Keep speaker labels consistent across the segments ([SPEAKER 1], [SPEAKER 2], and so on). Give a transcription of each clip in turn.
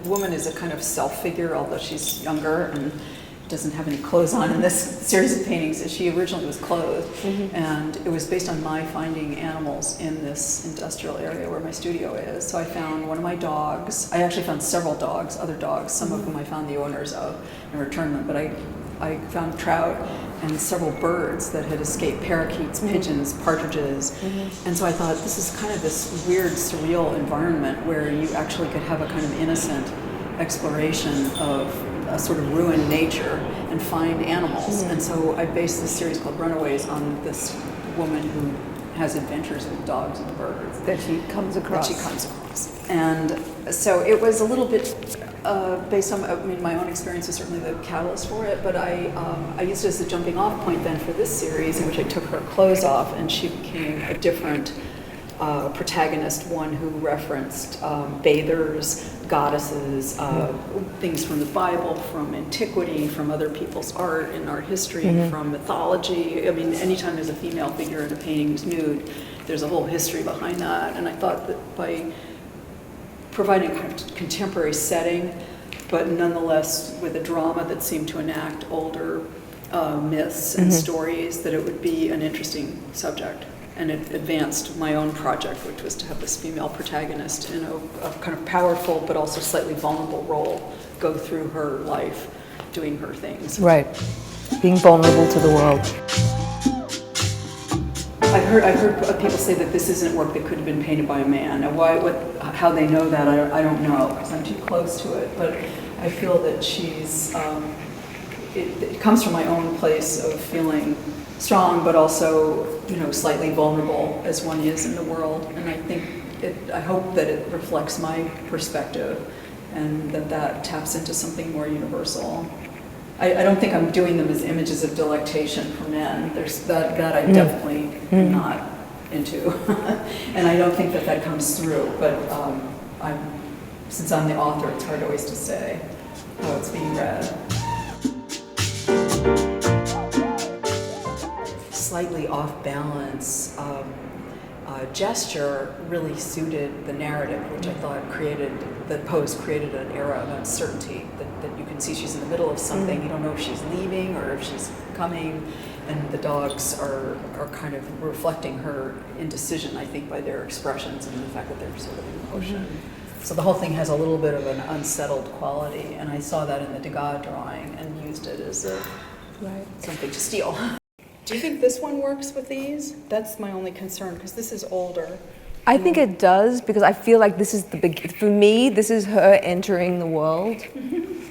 [SPEAKER 1] woman is a kind of self figure, although she's younger and doesn't have any clothes on in this series of paintings. She originally was clothed, and it was based on my finding animals in this industrial area where my studio is. So I found one of my dogs. I actually found several dogs, other dogs, some of whom I found the owners of and returned them, but I found trout and several birds that had escaped, parakeets, pigeons, partridges. And so I thought, this is kind of this weird, surreal environment where you actually could have a kind of innocent exploration of a sort of ruined nature and find animals. And so I based this series called Runaways on this woman who has adventures with dogs and birds.
[SPEAKER 2] That she comes across.
[SPEAKER 1] And so it was a little bit based on, I mean, my own experience was certainly the catalyst for it, but I used it as a jumping off point then for this series in which I took her clothes off and she became a different protagonist, one who referenced bathers, goddesses, things from the Bible, from antiquity, from other people's art and art history, from mythology. I mean, anytime there's a female figure in a painting who's nude, there's a whole history behind that. And I thought that by providing a kind of contemporary setting, but nonetheless with a drama that seemed to enact older myths and stories, that it would be an interesting subject. And it advanced my own project, which was to have this female protagonist in a kind of powerful but also slightly vulnerable role go through her life doing her things.
[SPEAKER 2] Right. Being vulnerable to the world.
[SPEAKER 1] I've heard people say that this isn't work that could have been painted by a man. Now, how they know that, I don't know, because I'm too close to it. But I feel that she's, it comes from my own place of feeling strong, but also, slightly vulnerable as one is in the world. And I hope that it reflects my perspective and that taps into something more universal. I don't think I'm doing them as images of delectation for men. There's that I definitely am not into. And I don't think that comes through, but since I'm the author, it's hard always to say how it's being read. Slightly off balance gesture really suited the narrative, which I thought the pose created an era of uncertainty, that you can see she's in the middle of something. You don't know if she's leaving or if she's coming, and the dogs are kind of reflecting her indecision, I think, by their expressions and the fact that they're sort of in motion. So the whole thing has a little bit of an unsettled quality, and I saw that in the Degas drawing and used it as something to steal. Do you think this one works with these? That's my only concern, because this is older.
[SPEAKER 2] I think it does, because I feel like this is for me, this is her entering the world.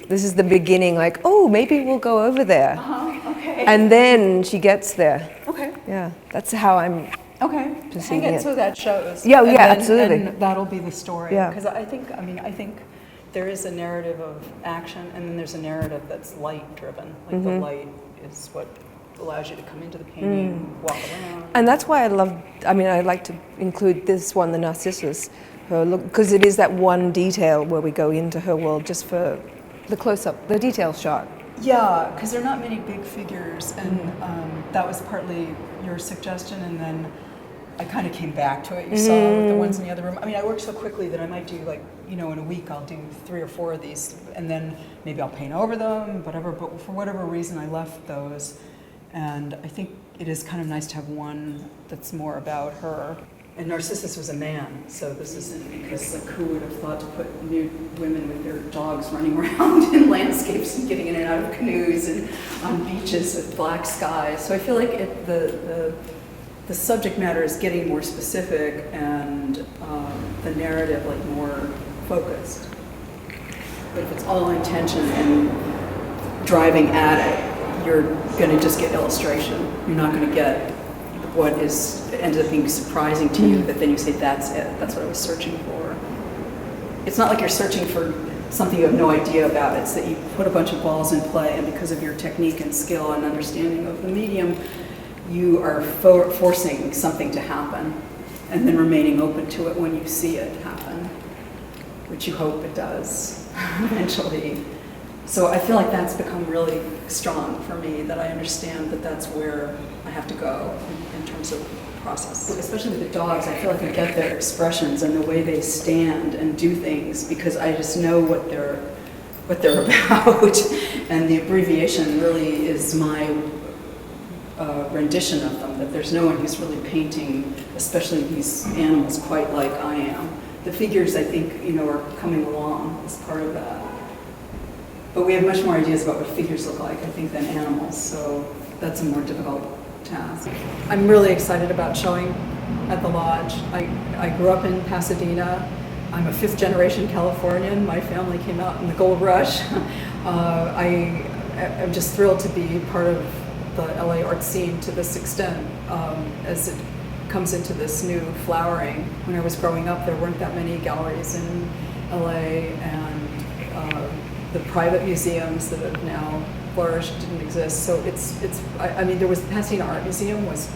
[SPEAKER 2] This is the beginning, like, oh, maybe we'll go over there.
[SPEAKER 1] Okay.
[SPEAKER 2] And then she gets there.
[SPEAKER 1] Okay.
[SPEAKER 2] Yeah, that's how I'm
[SPEAKER 1] Hang
[SPEAKER 2] perceiving
[SPEAKER 1] it
[SPEAKER 2] it.
[SPEAKER 1] so that shows.
[SPEAKER 2] Yeah, absolutely.
[SPEAKER 1] And that'll be the story.
[SPEAKER 2] Yeah.
[SPEAKER 1] Because I think there is a narrative of action, and then there's a narrative that's light driven. Like the light is what allows you to come into the painting, walk around.
[SPEAKER 2] And that's why I like to include this one, the Narcissus, her look, because it is that one detail where we go into her world just for the close-up, the detail shot.
[SPEAKER 1] Yeah, because there are not many big figures, and that was partly your suggestion, and then I kind of came back to it. You saw with the ones in the other room. I mean, I work so quickly that I might do in a week I'll do 3 or 4 of these, and then maybe I'll paint over them, whatever, but for whatever reason I left those. And I think it is kind of nice to have one that's more about her. And Narcissus was a man, so this isn't because who would have thought to put nude women with their dogs running around in landscapes and getting in and out of canoes and on beaches with black skies. So I feel like the subject matter is getting more specific and the narrative more focused. But if it's all intention and driving at it, you're going to just get illustration. You're not going to get what ended up being surprising to you, but then you say, that's it. That's what I was searching for. It's not like you're searching for something you have no idea about. It's that you put a bunch of balls in play, and because of your technique and skill and understanding of the medium, you are forcing something to happen and then remaining open to it when you see it happen, which you hope it does eventually So I feel like that's become really strong for me, that I understand that that's where I have to go in terms of process. Especially with the dogs, I feel like I get their expressions and the way they stand and do things because I just know what they're about. And the abbreviation really is my rendition of them, that there's no one who's really painting, especially these animals, quite like I am. The figures, I think, are coming along as part of that. But we have much more ideas about what figures look like, I think, than animals, so that's a more difficult task. I'm really excited about showing at the Lodge. I grew up in Pasadena. I'm a fifth-generation Californian. My family came out in the gold rush. I'm just thrilled to be part of the LA art scene to this extent as it comes into this new flowering. When I was growing up, there weren't that many galleries in LA, and the private museums that have now flourished didn't exist. So there was the Pasadena Art Museum was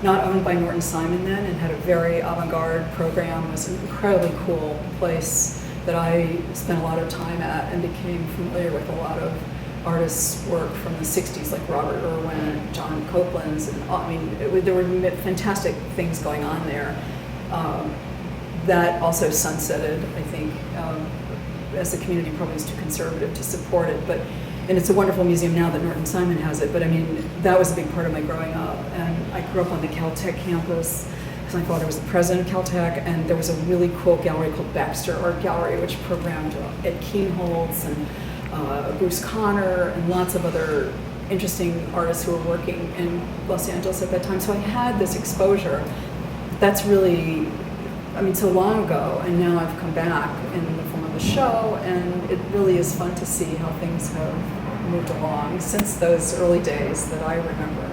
[SPEAKER 1] not owned by Norton Simon then, and had a very avant-garde program. It was an incredibly cool place that I spent a lot of time at and became familiar with a lot of artists' work from the 60s, like Robert Irwin and John Copeland's. And there were fantastic things going on there. That also sunsetted, I think, as the community probably is too conservative to support it. And it's a wonderful museum now that Norton Simon has it, but that was a big part of my growing up. And I grew up on the Caltech campus because my father was the president of Caltech, and there was a really cool gallery called Baxter Art Gallery, which programmed Ed Keenholz and Bruce Conner and lots of other interesting artists who were working in Los Angeles at that time. So I had this exposure. That's really, so long ago, and now I've come back in the form of a show, and it really is fun to see how things have moved along since those early days that I remember.